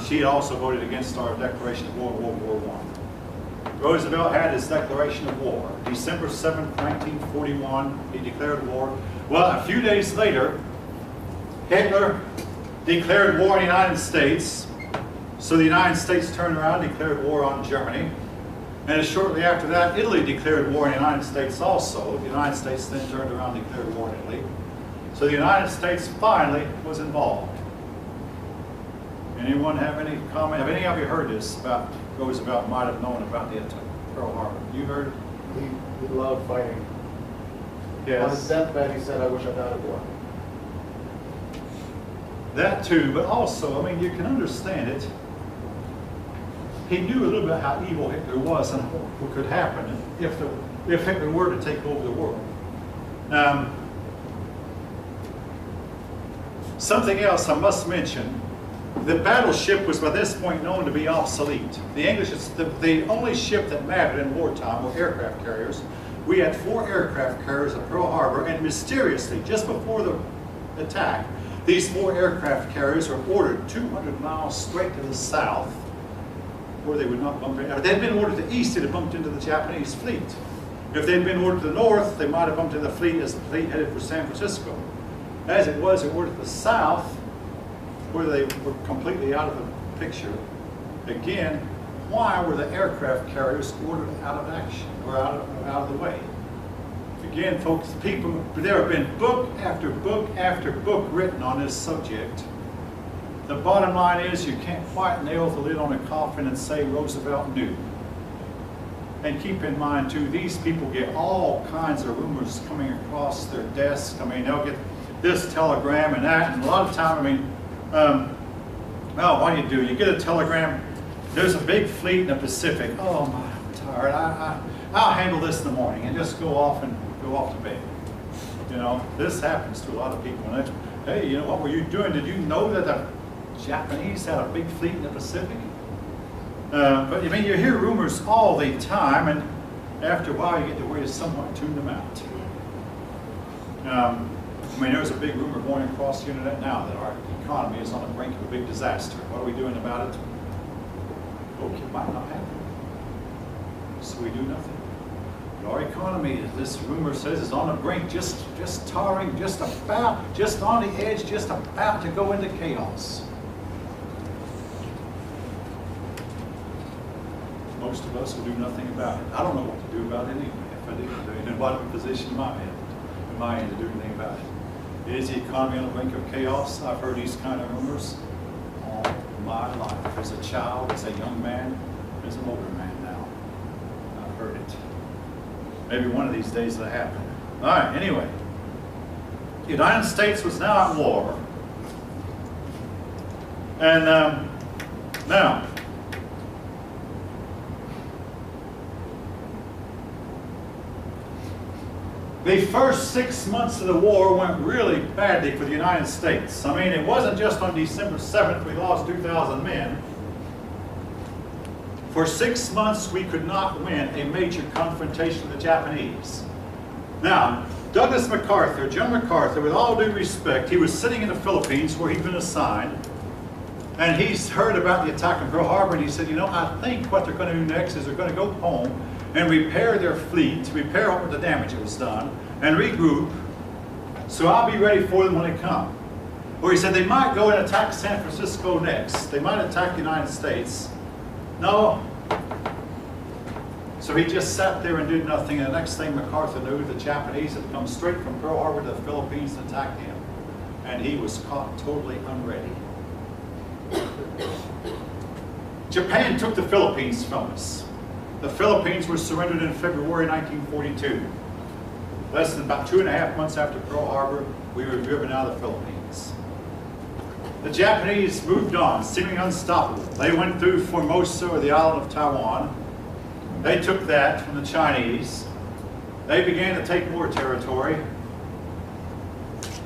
She also voted against our declaration of war in World War I. Roosevelt had his declaration of war. December 7th, 1941, he declared war. Well, a few days later, Hitler declared war on the United States. So the United States turned around and declared war on Germany. And shortly after that, Italy declared war on the United States also. The United States then turned around and declared war on Italy. So the United States finally was involved. Anyone have any comment? Have any of you heard this about Roosevelt might have known about the attack Pearl Harbor? You heard it? He loved fighting. Yes. On his deathbed, he said, "I wish I died of war." That too, but also, I mean, you can understand it. He knew a little bit how evil Hitler was and what could happen if Hitler were to take over the world. Something else I must mention. The battleship was by this point known to be obsolete. The English, the only ship that mattered in wartime were aircraft carriers. We had 4 aircraft carriers at Pearl Harbor, and mysteriously, just before the attack, these 4 aircraft carriers were ordered 200 miles straight to the south, where they would not bump into. If they'd been ordered to the east, they'd have bumped into the Japanese fleet. If they'd been ordered to the north, they might have bumped into the fleet as the fleet headed for San Francisco. As it was, they were ordered to the south, where they were completely out of the picture. Again, why were the aircraft carriers ordered out of action or out of the way? Again, folks, there have been book after book after book written on this subject. The bottom line is you can't quite nail the lid on a coffin and say Roosevelt knew. And keep in mind too, these people get all kinds of rumors coming across their desks. I mean, they'll get this telegram and that, and a lot of time, I mean, well, what do? You get a telegram, there's a big fleet in the Pacific. Oh my, I'm tired. I'll handle this in the morning, and just go off to bed. You know, this happens to a lot of people. And hey, you know, what were you doing? Did you know that the Japanese had a big fleet in the Pacific? But I mean, you hear rumors all the time, and after a while, you get to where you somewhat tune them out. I mean, there's a big rumor going across the internet now that our economy is on the brink of a big disaster. What are we doing about it? Okay, it might not happen. So we do nothing. But our economy, this rumor says, is on the brink, just tottering, just on the edge, just about to go into chaos. Most of us will do nothing about it. I don't know what to do about it anyway. If I did, in what position am I in to do anything about it? Is the economy on the brink of chaos? I've heard these kind of rumors all my life. As a child, as a young man, as an older man now. I've heard it. Maybe one of these days it'll happen. All right, anyway. The United States was now at war. And now, the first 6 months of the war went really badly for the United States. I mean, it wasn't just on December 7th we lost 2,000 men. For 6 months we could not win a major confrontation with the Japanese. Now, Douglas MacArthur, General MacArthur, with all due respect, he was sitting in the Philippines where he'd been assigned, and he's heard about the attack on Pearl Harbor, and he said, you know, I think what they're going to do next is they're going to go home and repair their fleet, repair all the damage that was done, and regroup, so I'll be ready for them when they come. Or he said they might go and attack San Francisco next. They might attack the United States. No. So he just sat there and did nothing, and the next thing MacArthur knew, the Japanese had come straight from Pearl Harbor to the Philippines and attacked him. And he was caught totally unready. Japan took the Philippines from us. The Philippines were surrendered in February 1942. Less than about 2.5 months after Pearl Harbor, we were driven out of the Philippines. The Japanese moved on, seeming unstoppable. They went through Formosa, or the island of Taiwan. They took that from the Chinese. They began to take more territory.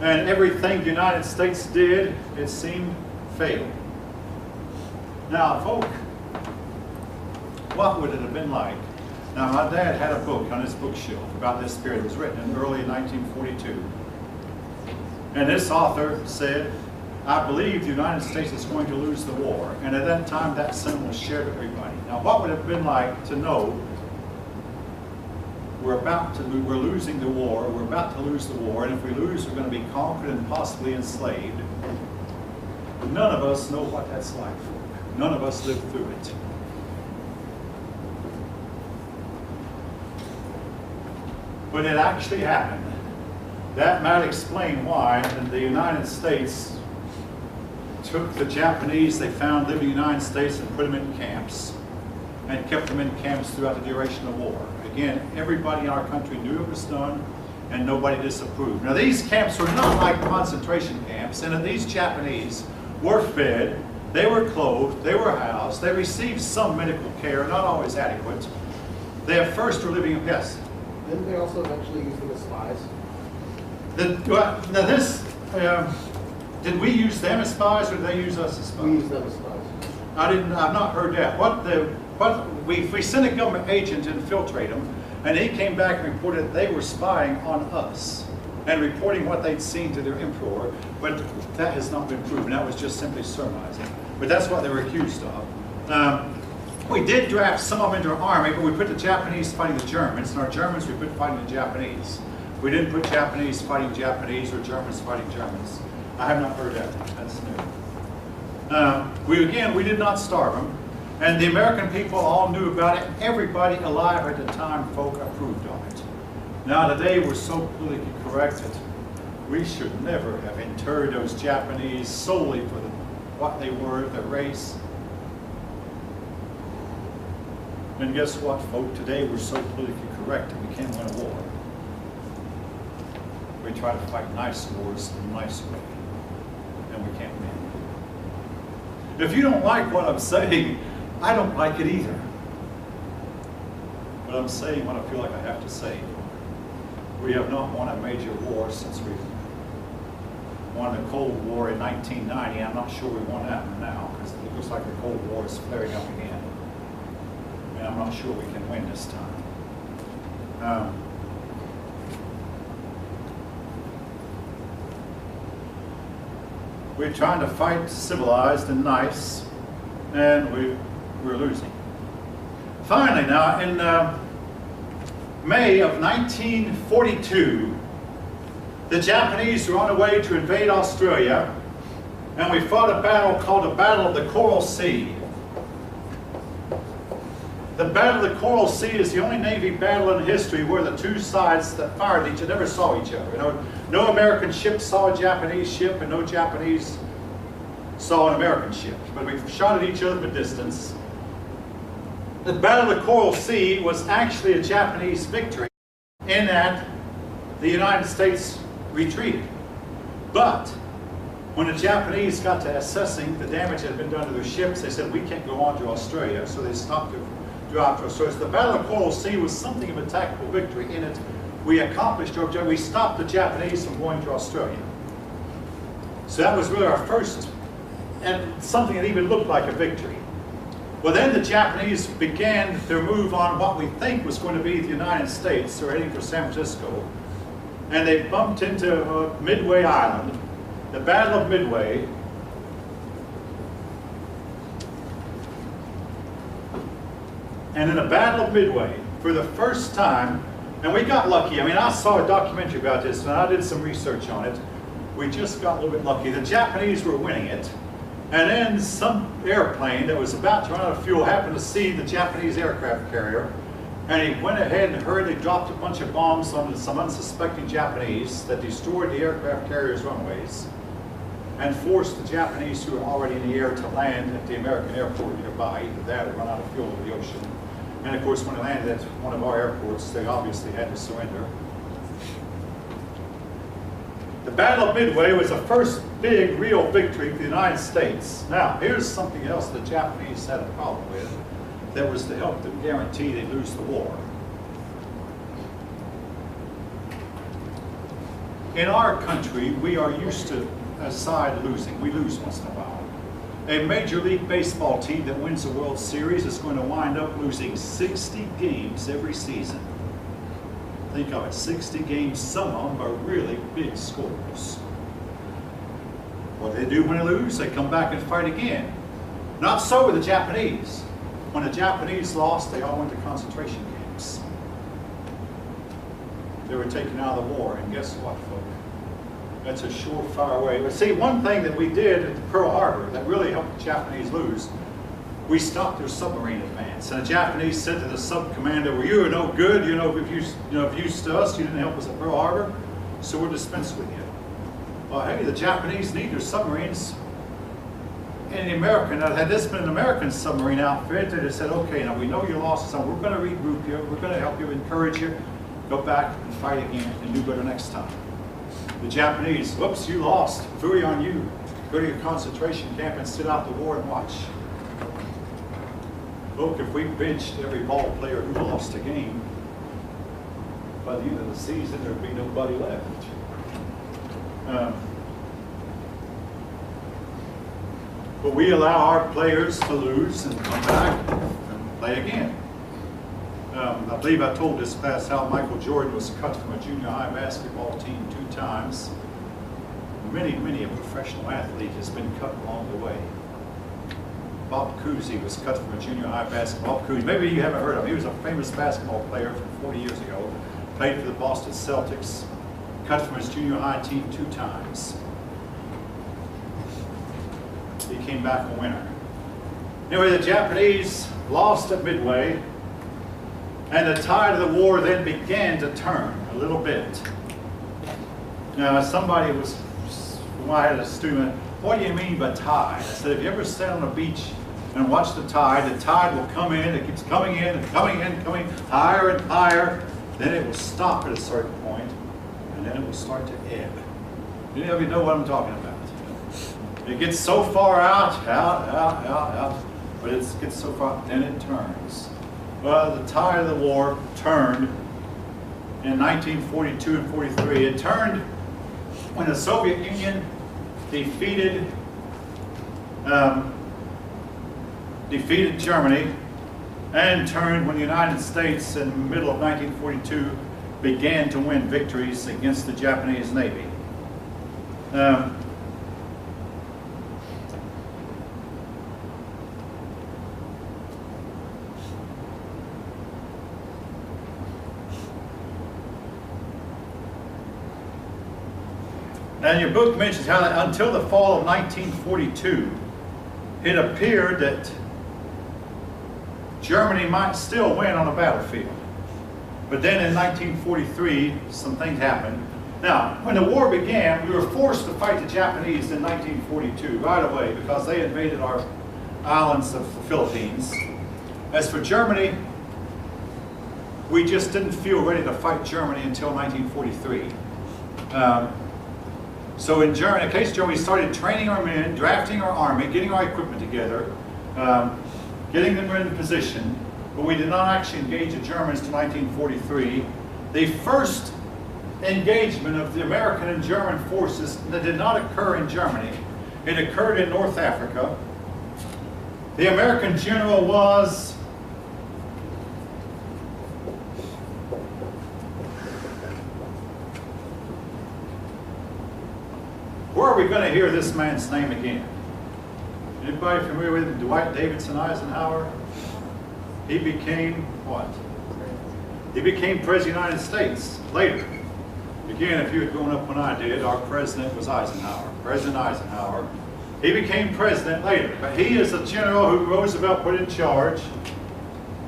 And everything the United States did, it seemed, failed. Now, folk, what would it have been like? Now, my dad had a book on his bookshelf about this period. It was written in early 1942. And this author said I believe the United States is going to lose the war. And at that time, that sin was shared with everybody. Now, what would it have been like to know we're losing the war, we're about to lose the war, and if we lose, we're going to be conquered and possibly enslaved. None of us know what that's like. None of us lived through it. But it actually happened. That might explain why the United States took the Japanese they found living in the United States and put them in camps, and kept them in camps throughout the duration of the war. Again, everybody in our country knew it was done, and nobody disapproved. Now, these camps were not like concentration camps, and these Japanese were fed, they were clothed, they were housed, they received some medical care, not always adequate. They at first were living in pests. Didn't they also eventually use them as spies? Did we use them as spies, or did they use us as spies? We used them as spies. I've not heard that. We sent a government agent to infiltrate them, and he came back and reported they were spying on us and reporting what they'd seen to their emperor, but that has not been proven. That was just simply surmising. But that's what they were accused of. We did draft some of them into our army, but we put the Japanese fighting the Germans, and our Germans we put fighting the Japanese. We didn't put Japanese fighting Japanese or Germans fighting Germans. I have not heard that. That's new. We did not starve them, and the American people all knew about it. Everybody alive at the time, folk, approved of it. Now today we're so politically correct that we should never have interred those Japanese solely for what they were, their race. And guess what, folk? Today we're so politically correct that we can't win a war. We try to fight nice wars in a nice way, and we can't win. If you don't like what I'm saying, I don't like it either. But I'm saying what I feel like I have to say. We have not won a major war since we won the Cold War in 1990. I'm not sure we won that one now, because it looks like the Cold War is flaring up again. And I'm not sure we can win this time. We're trying to fight civilized and nice, and we're losing. Finally, now, in May of 1942, the Japanese were on the way to invade Australia, and we fought a battle called the Battle of the Coral Sea. The Battle of the Coral Sea is the only Navy battle in history where the two sides that fired each other never saw each other. You know, no American ship saw a Japanese ship, and no Japanese saw an American ship. But we shot at each other from a distance. The Battle of the Coral Sea was actually a Japanese victory in that the United States retreated. But when the Japanese got to assessing the damage that had been done to their ships, they said, we can't go on to Australia, so they stopped to drop to Australia. So the Battle of Coral Sea was something of a tactical victory. In it, we accomplished our objective. We stopped the Japanese from going to Australia. So that was really our first, and something that even looked like a victory. Well, then the Japanese began their move on what we think was going to be the United States. They were heading for San Francisco. And they bumped into Midway Island, the Battle of Midway. And in the Battle of Midway, for the first time, and we got lucky. I mean, I saw a documentary about this, and I did some research on it. We just got a little bit lucky. The Japanese were winning it. And then some airplane that was about to run out of fuel happened to see the Japanese aircraft carrier, and he went ahead and hurriedly dropped a bunch of bombs on some unsuspecting Japanese that destroyed the aircraft carrier's runways and forced the Japanese who were already in the air to land at the American airport nearby. Either that or run out of fuel in the ocean. And of course, when they landed at one of our airports, they obviously had to surrender. The Battle of Midway was the first big, real victory for the United States. Now, here's something else the Japanese had a problem with that was to help them guarantee they'd lose the war. In our country, we are used to a side losing. We lose once in a while. A Major League Baseball team that wins the World Series is going to wind up losing 60 games every season. Think of it, 60 games, some of them are really big scores. What they do when they lose, they come back and fight again. Not so with the Japanese. When the Japanese lost, they all went to concentration camps. They were taken out of the war, and guess what, folks? That's a surefire way. But see, one thing that we did at Pearl Harbor that really helped the Japanese lose, we stopped their submarine advance. And the Japanese said to the sub-commander, well, you are no good. If you used to us, you didn't help us at Pearl Harbor, so we'll dispense with you. Well, hey, the Japanese need their submarines. And the American, had this been an American submarine outfit, they'd have said, okay, now we know you lost some. We're going to regroup you. We're going to help you, encourage you. Go back and fight again and do better next time. The Japanese, whoops, you lost. Fooey on you. Go to your concentration camp and sit out the war and watch. Look, if we benched every ball player who lost a game, by the end of the season, there'd be nobody left. But we allow our players to lose and come back and play again. I believe I told this past how Michael Jordan was cut from a junior high basketball team 2 times. Many a professional athlete has been cut along the way. Bob Cousy was cut from a junior high basketball. Bob Cousy, maybe you haven't heard of him. He was a famous basketball player from 40 years ago. Played for the Boston Celtics. Cut from his junior high team 2 times. He came back a winner. Anyway, the Japanese lost at Midway, and the tide of the war then began to turn a little bit. Now, somebody was, I had a student, what do you mean by tide? I said, if you ever stand on a beach and watch the tide will come in, it keeps coming in and coming in, coming higher and higher, then it will stop at a certain point, and then it will start to ebb. Any of you know what I'm talking about? It gets so far out, but it gets so far, then it turns. Well, the tide of the war turned in 1942 and 43. It turned when the Soviet Union defeated Germany, and turned when the United States in the middle of 1942 began to win victories against the Japanese Navy. And your book mentions how that until the fall of 1942, it appeared that Germany might still win on the battlefield. But then in 1943, some things happened. Now, when the war began, we were forced to fight the Japanese in 1942 right away because they invaded our islands of the Philippines. As for Germany, we just didn't feel ready to fight Germany until 1943. So in case Germany started training our men, drafting our army, getting our equipment together, getting them in position, but we did not actually engage the Germans until 1943. The first engagement of the American and German forces that did not occur in Germany. It occurred in North Africa. The American general was where are we going to hear this man's name again? Anybody familiar with Dwight Davidson Eisenhower? He became what? He became President of the United States later. Again, if you had grown up when I did, our president was Eisenhower, President Eisenhower. He became president later, but he is a general who Roosevelt put in charge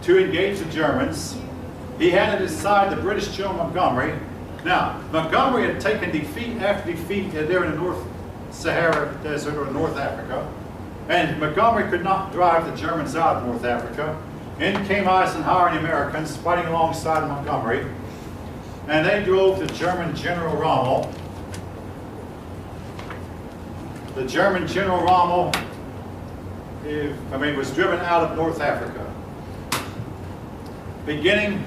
to engage the Germans. He had at his side the British General Montgomery. Now, Montgomery had taken defeat after defeat there in the North Sahara Desert or North Africa, and Montgomery could not drive the Germans out of North Africa. In came Eisenhower and the Americans fighting alongside of Montgomery, and they drove the German General Rommel. The German General Rommel was driven out of North Africa. Beginning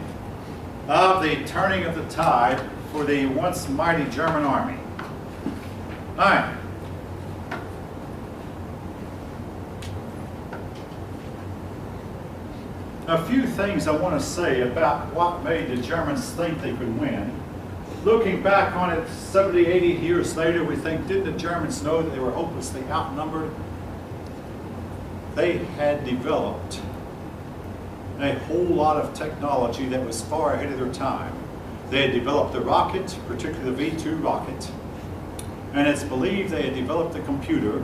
of the turning of the tide for the once mighty German army. All right. A few things I want to say about what made the Germans think they could win looking back on it 70, 80 years later, we think, did the Germans know that they were hopelessly outnumbered? They had developed a whole lot of technology that was far ahead of their time. They had developed the rocket, particularly the V-2 rocket, and it's believed they had developed the computer.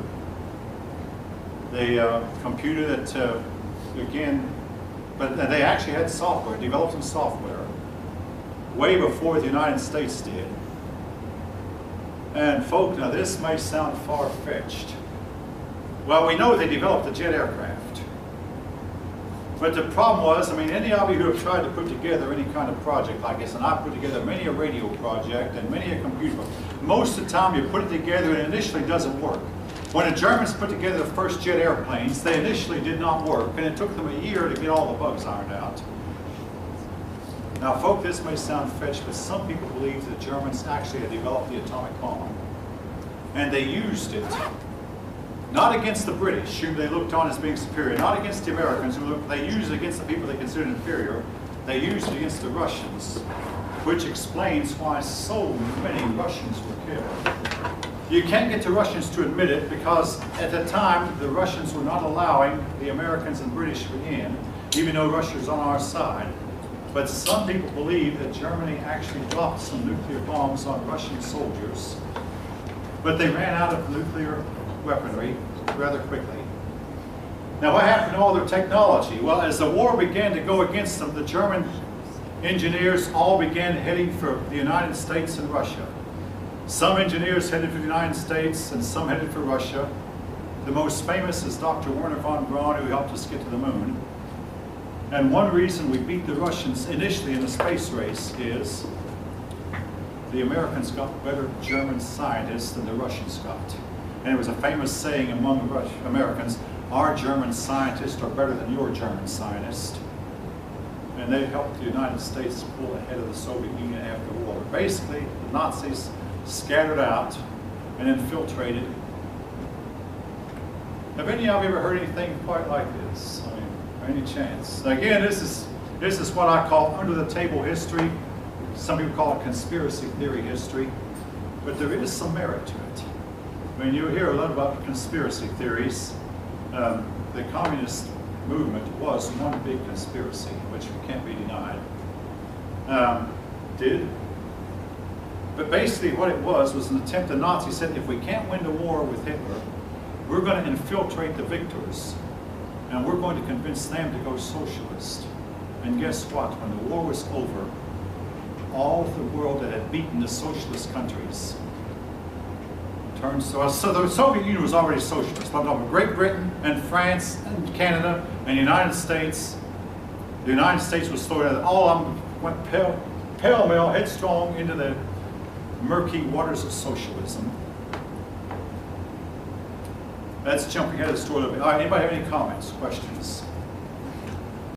The computer that, again, but they actually had software, developed some software, way before the United States did. And folk, now this may sound far-fetched. Well, we know they developed the jet aircraft. But the problem was, I mean, any of you who have tried to put together any kind of project like this, and I've put together many a radio project and many a computer, most of the time you put it together and it initially doesn't work. When the Germans put together the first jet airplanes, they initially did not work, and it took them a year to get all the bugs ironed out. Now, folk, this may sound fetched, but some people believe the Germans actually had developed the atomic bomb. And they used it, not against the British, whom they looked on as being superior, not against the Americans, they used it against the people they considered inferior. They used it against the Russians, which explains why so many Russians were killed. You can't get the Russians to admit it because at the time the Russians were not allowing the Americans and British in, even though Russia was on our side. But some people believe that Germany actually dropped some nuclear bombs on Russian soldiers, but they ran out of nuclear weaponry rather quickly. Now, what happened to all their technology? Well, as the war began to go against them, the German engineers all began heading for the United States and Russia. Some engineers headed for the United States and some headed for Russia. The most famous is Dr. Wernher von Braun, who helped us get to the moon. And one reason we beat the Russians initially in the space race is the Americans got better German scientists than the Russians got. And it was a famous saying among the Americans, our German scientists are better than your German scientists. And they helped the United States pull ahead of the Soviet Union after the war. Basically, the Nazis scattered out and infiltrated. Have any of you ever heard anything quite like this? I mean, by any chance? Again, this is what I call under-the-table history. Some people call it conspiracy theory history. But there is some merit to it. I mean, you hear a lot about conspiracy theories. The communist movement was one big conspiracy, which can't be denied. But basically what it was an attempt, the Nazis said, if we can't win the war with Hitler, we're going to infiltrate the victors, and we're going to convince them to go socialist. And guess what? When the war was over, all of the world that had beaten the socialist countries turned so the Soviet Union was already socialist. I'm talking about Great Britain and France and Canada and the United States. The United States was thrown out. All of them went pell-mell, headstrong into the murky waters of socialism. That's jumping ahead of the story a little bit. All right, anybody have any comments, questions?